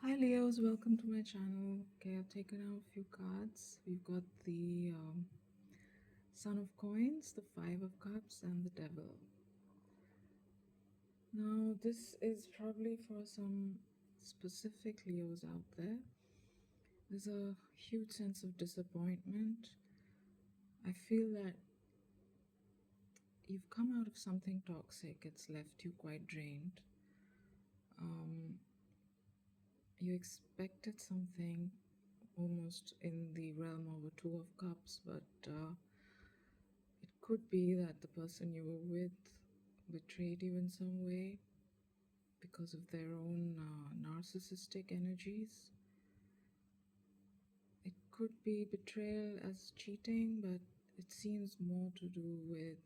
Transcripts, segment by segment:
Hi Leos, welcome to my channel. Okay, I've taken out a few cards. We've got the Son of Coins, the Five of Cups, and the Devil. Now, this is probably for some specific Leos out there. There's a huge sense of disappointment. I feel that you've come out of something toxic, it's left you quite drained. You expected something almost in the realm of a Two of Cups, but it could be that the person you were with betrayed you in some way because of their own narcissistic energies. It could be betrayal as cheating, but it seems more to do with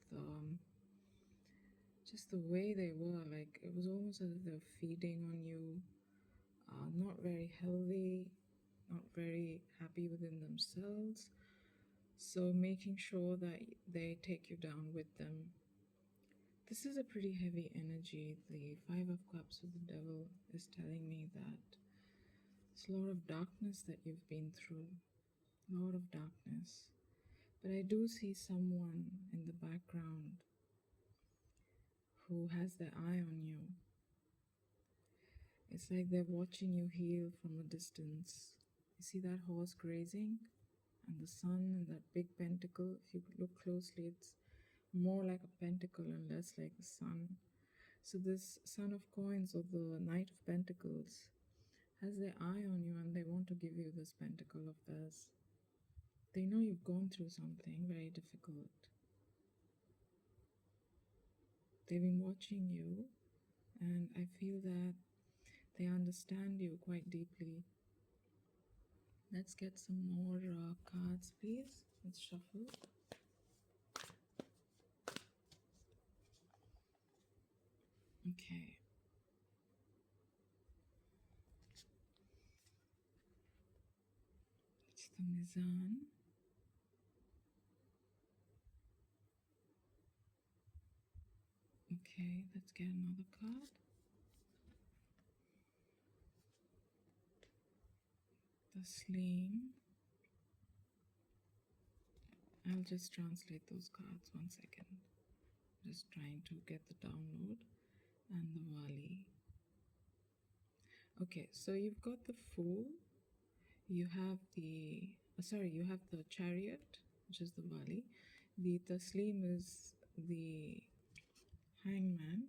just the way they were. Like it was almost as if they were feeding on you, not very healthy, not very happy within themselves. So making sure that they take you down with them. This is a pretty heavy energy. The Five of Cups with the Devil is telling me that it's a lot of darkness that you've been through. A lot of darkness. But I do see someone in the background who has their eye on you. It's like they're watching you heal from a distance. You see that horse grazing? And the sun and that big pentacle. If you look closely, it's more like a pentacle and less like the sun. So this Son of Coins or the Knight of Pentacles has their eye on you and they want to give you this pentacle of theirs. They know you've gone through something very difficult. They've been watching you and I feel that they understand you quite deeply. Let's get some more cards, please. Let's shuffle. Okay. It's the Mizan. Okay, let's get another card. The Sling. I'll just translate those cards 1 second. Just trying to get the download. And the Wali. Okay, so you've got the Fool. You have you have the Chariot, which is the Wali. The Taslim is the Hangman.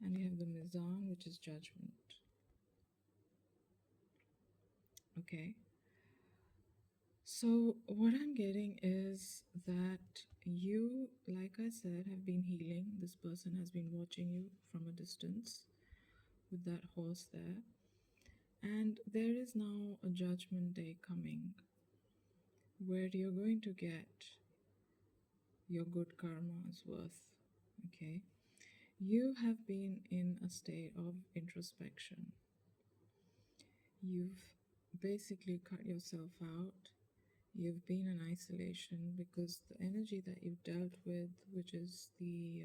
And you have the Mizan, which is Judgment. Okay. So what I'm getting is that you, like I said, have been healing. This person has been watching you from a distance with that horse there. And there is now a judgment day coming where you're going to get your good karma's worth. Okay. You have been in a state of introspection. You've basically cut yourself out. You've been in isolation because the energy that you've dealt with, which is the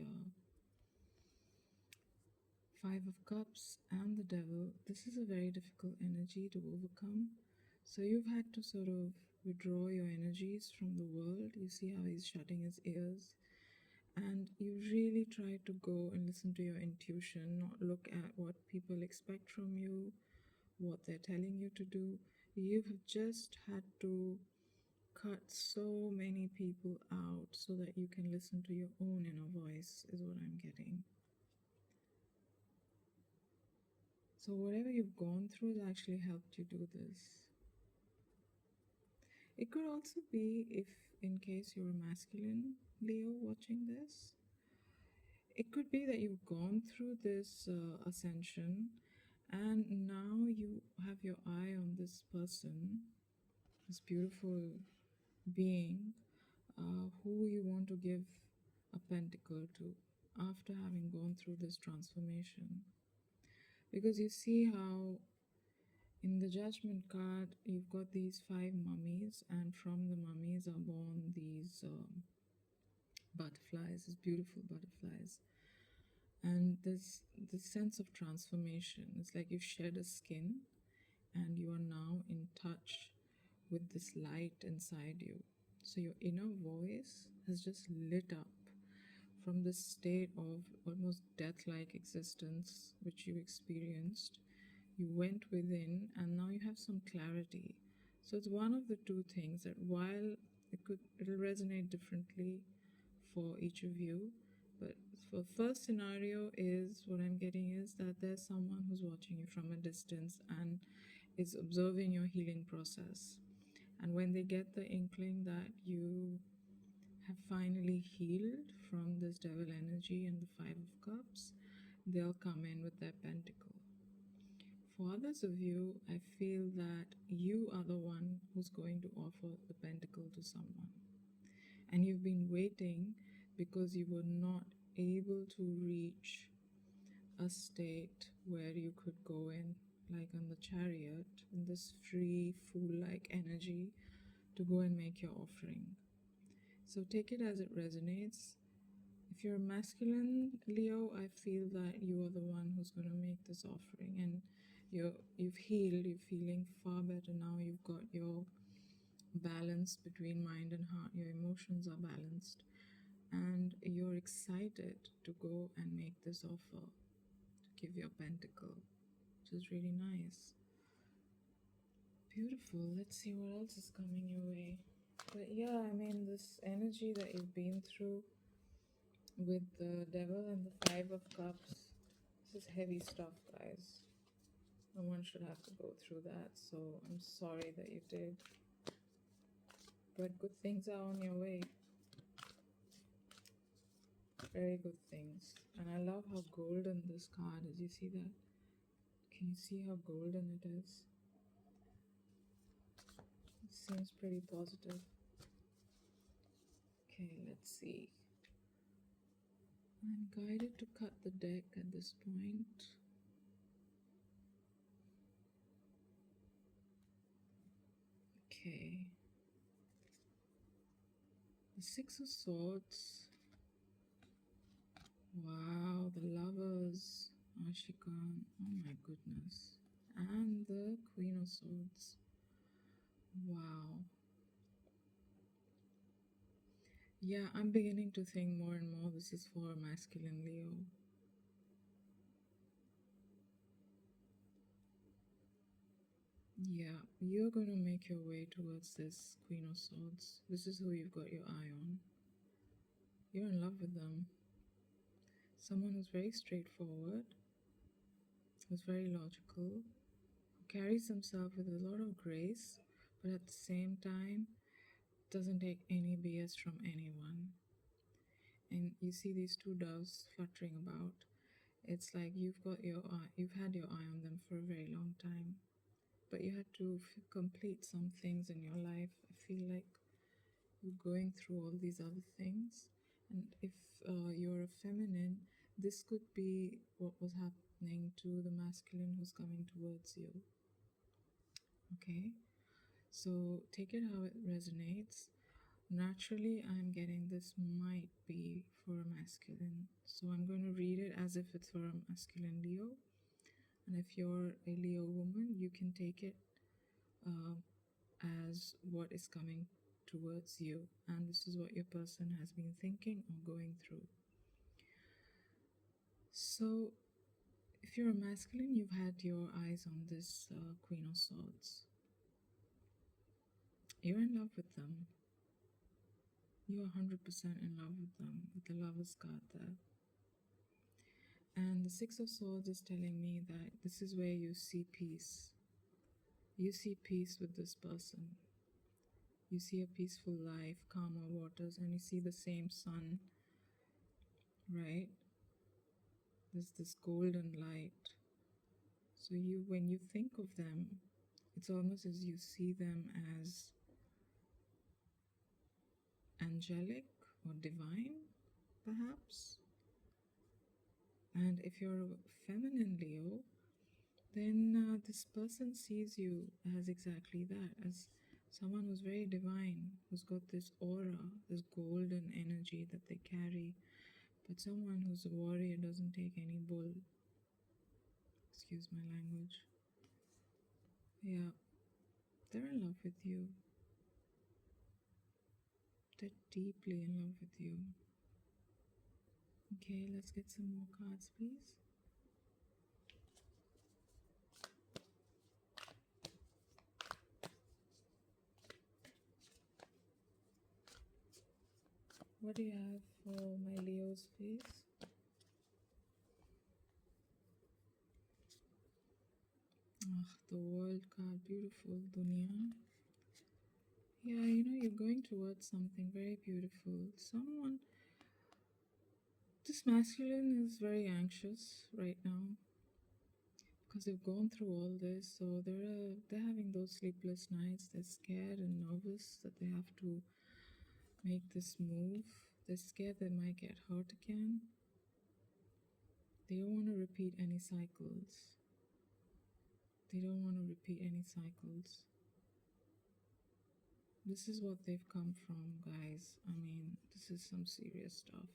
Five of Cups and the Devil, this is a very difficult energy to overcome. So you've had to sort of withdraw your energies from the world. You see how he's shutting his ears. And you really try to go and listen to your intuition, not look at what people expect from you, what they're telling you to do. You have just had to cut so many people out so that you can listen to your own inner voice, is what I'm getting. So whatever you've gone through has actually helped you do this. It could also be, if in case you're a masculine Leo watching this, it could be that you've gone through this ascension and now you have your eye on this person, this beautiful being who you want to give a pentacle to after having gone through this transformation. Because you see how in the judgment card you've got these five mummies, and from the mummies are born these butterflies, these beautiful butterflies. And this sense of transformation, it's like you've shed a skin and you are now in touch with this light inside you. So your inner voice has just lit up from this state of almost death like existence which you experienced. You went within and now you have some clarity. So it's one of the two things that while it'll resonate differently for each of you, but for first scenario is what I'm getting is that there's someone who's watching you from a distance and is observing your healing process. And when they get the inkling that you have finally healed from this devil energy and the Five of Cups, they'll come in with their pentacle. For others of you, I feel that you are the one who's going to offer the pentacle to someone. And you've been waiting because you were not able to reach a state where you could go in, like on the chariot, in this free, fool like energy to go and make your offering. So take it as it resonates. If you're a masculine Leo, I feel that you are the one who's going to make this offering, and you've healed, you're feeling far better now. You've got your balance between mind and heart, your emotions are balanced, and you're excited to go and make this offer to give your pentacle, which is really nice. Beautiful. Let's see what else is coming your way. But yeah, I mean, this energy that you've been through with the devil and the Five of Cups, this is heavy stuff, guys. No one should have to go through that, so I'm sorry that you did. But good things are on your way. Very good things. And I love how golden this card is. You see that? Can you see how golden it is? It seems pretty positive. Okay, let's see. I'm guided to cut the deck at this point. Okay. The Six of Swords. Wow, the Lovers. Ashikan. Oh my goodness. And the Queen of Swords. Wow. Yeah, I'm beginning to think more and more this is for a masculine Leo. Yeah, you're going to make your way towards this Queen of Swords. This is who you've got your eye on. You're in love with them. Someone who's very straightforward, who's very logical, who carries themselves with a lot of grace, but at the same time doesn't take any BS from anyone. And you see these two doves fluttering about. It's like you've had your eye on them for a very long time, but you had to complete some things in your life. I feel like you're going through all these other things, and if you're a feminine, this could be what was happening to the masculine who's coming towards you. Okay, so take it how it resonates. Naturally, I'm getting this might be for a masculine, so I'm going to read it as if it's for a masculine Leo. And if you're a Leo woman, you can take it as what is coming towards you, and this is what your person has been thinking or going through. So, if you're a masculine, you've had your eyes on this Queen of Swords. You're in love with them. You're 100% in love with them, with the Lover's card there. And the Six of Swords is telling me that this is where you see peace. You see peace with this person. You see a peaceful life, calmer waters, and you see the same sun, right? There's this golden light. So when you think of them, it's almost as you see them as angelic or divine, perhaps. And if you're a feminine Leo, then this person sees you as exactly that, as someone who's very divine, who's got this aura, this golden energy that they carry, but someone who's a warrior, doesn't take any bull. Excuse my language. Yeah, they're in love with you. They're deeply in love with you. Okay, let's get some more cards, please. What do you have for my Leos, please? The World card, beautiful, Dunya. Yeah, you're going towards something very beautiful. Someone, this masculine is very anxious right now because they've gone through all this. So they're having those sleepless nights. They're scared and nervous that they have to make this move. They're scared they might get hurt again. They don't want to repeat any cycles. They don't want to repeat any cycles. This is what they've come from, guys. I mean, this is some serious stuff.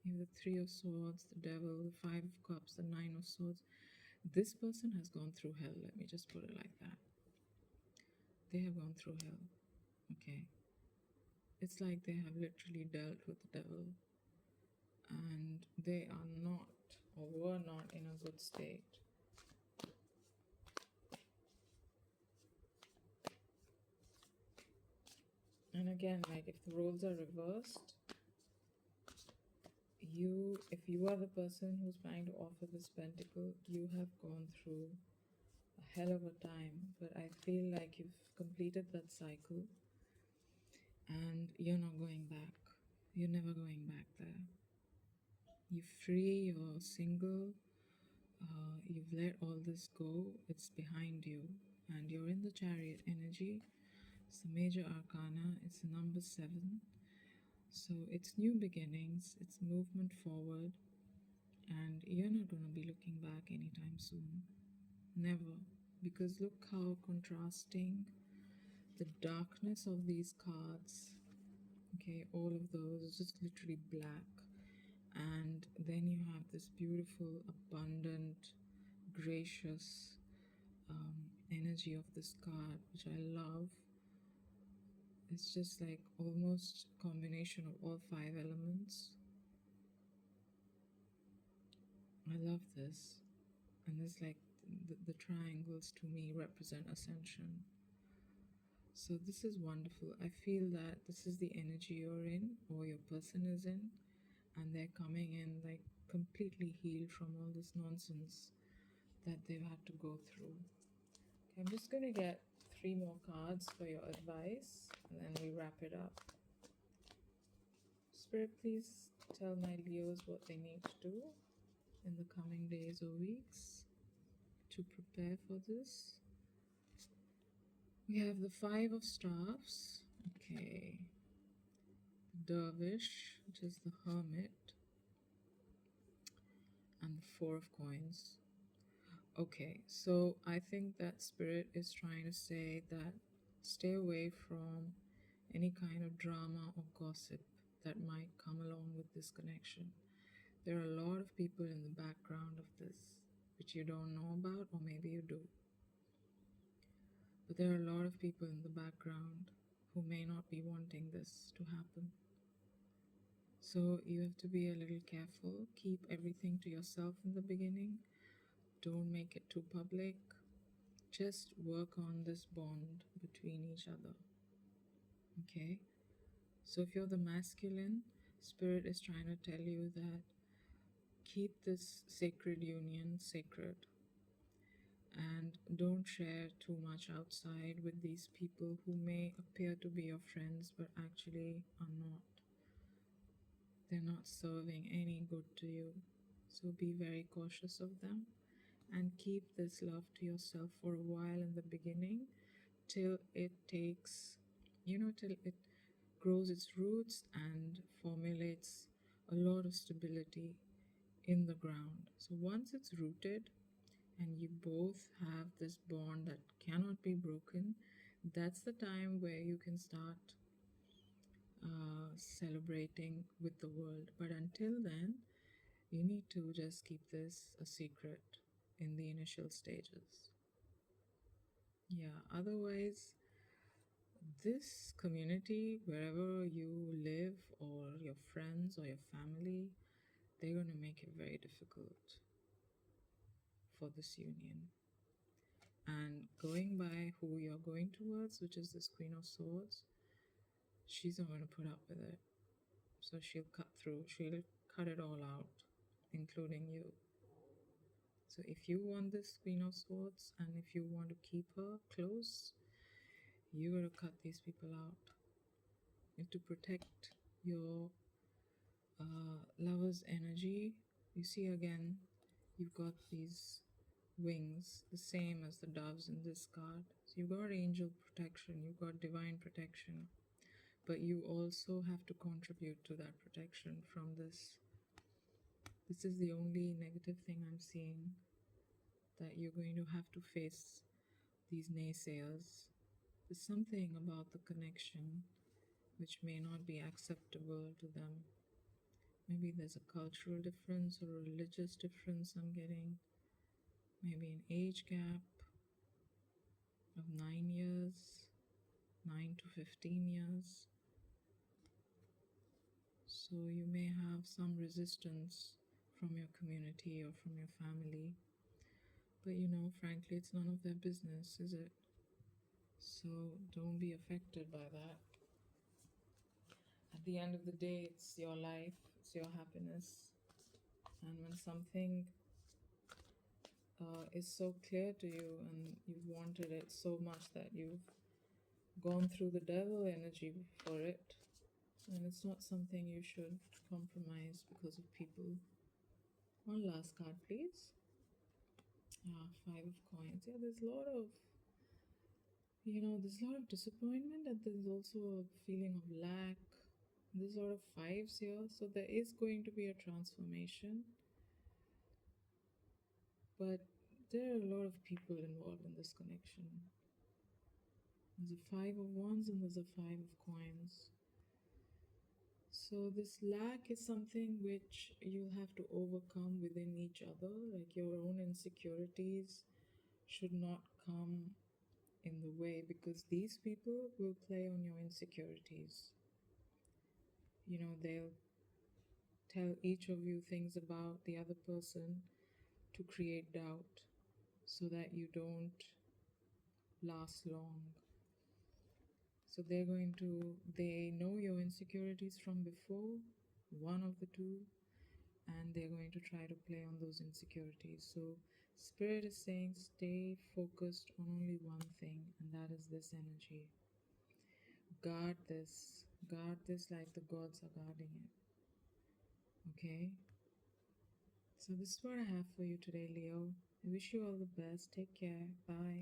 You have the Three of Swords, the Devil, the Five of Cups, the Nine of Swords. This person has gone through hell. Let me just put it like that. They have gone through hell. Okay. It's like they have literally dealt with the devil and they are not or were not in a good state. And again, like if the roles are reversed, if you are the person who's trying to offer this pentacle, you have gone through a hell of a time. But I feel like you've completed that cycle and you're not going back. You're never going back there. You're free, you're single, you've let all this go, it's behind you, and you're in the Chariot energy. It's the major arcana, it's the number 7. So it's new beginnings, it's movement forward, and you're not going to be looking back anytime soon. Never. Because look how contrasting the darkness of these cards. Okay, all of those is just literally black. And then you have this beautiful, abundant, gracious energy of this card, which I love. It's just like almost combination of all 5 elements. I love this. And it's like the triangles to me represent ascension. So this is wonderful. I feel that this is the energy you're in or your person is in, and they're coming in like completely healed from all this nonsense that they've had to go through. Okay, I'm just going to get 3 more cards for your advice and then we wrap it up. Spirit, please tell my Leos what they need to do in the coming days or weeks to prepare for this. We have the 5 of Staffs. Okay. Dervish, which is the Hermit, and the 4 of Coins. Okay, so I think that Spirit is trying to say that stay away from any kind of drama or gossip that might come along with this connection. There are a lot of people in the background of this which you don't know about, or maybe you do. But there are a lot of people in the background who may not be wanting this to happen. So you have to be a little careful. Keep everything to yourself in the beginning. Don't make it too public. Just work on this bond between each other. Okay? So if you're the masculine, Spirit is trying to tell you that keep this sacred union sacred. And don't share too much outside with these people who may appear to be your friends but actually are not. They're not serving any good to you. So be very cautious of them and keep this love to yourself for a while in the beginning till it takes, till it grows its roots and formulates a lot of stability in the ground. So once it's rooted and you both have this bond that cannot be broken, that's the time where you can start celebrating with the world. But until then, you need to just keep this a secret in the initial stages. Yeah, Otherwise, this community, wherever you live, or your friends or your family, they're going to make it very difficult for this union. And going by who you're going towards, which is this Queen of Swords, she's not going to put up with it. So she'll cut through, she'll cut it all out, including you. So if you want this Queen of Swords and if you want to keep her close, you got to cut these people out. You have to protect your lover's energy. You see, again, you've got these wings, the same as the doves in this card. So you've got angel protection, you've got divine protection, but you also have to contribute to that protection from this. This is the only negative thing I'm seeing, that you're going to have to face these naysayers. There's something about the connection which may not be acceptable to them. Maybe there's a cultural difference or a religious difference I'm getting. Maybe an age gap of 9 years, 9 to 15 years. So you may have some resistance from your community or from your family. But frankly, it's none of their business, is it? So don't be affected by that. At the end of the day, it's your life, it's your happiness. And when something is so clear to you and you've wanted it so much that you've gone through the devil energy for it, and it's not something you should compromise because of people. One last card, please. Five of Coins. Yeah, there's a lot of there's a lot of disappointment, and there's also a feeling of lack. There's a lot of fives here, so there is going to be a transformation, but there are a lot of people involved in this connection. There's a Five of Wands and there's a Five of Coins. So this lack is something which you'll have to overcome within each other. Like, your own insecurities should not come in the way, because these people will play on your insecurities. They'll tell each of you things about the other person to create doubt so that you don't last long. So they know your insecurities from before, one of the two, and they're going to try to play on those insecurities. So Spirit is saying stay focused on only one thing, and that is this energy. Guard this like the gods are guarding it. Okay? So this is what I have for you today, Leo. I wish you all the best. Take care. Bye.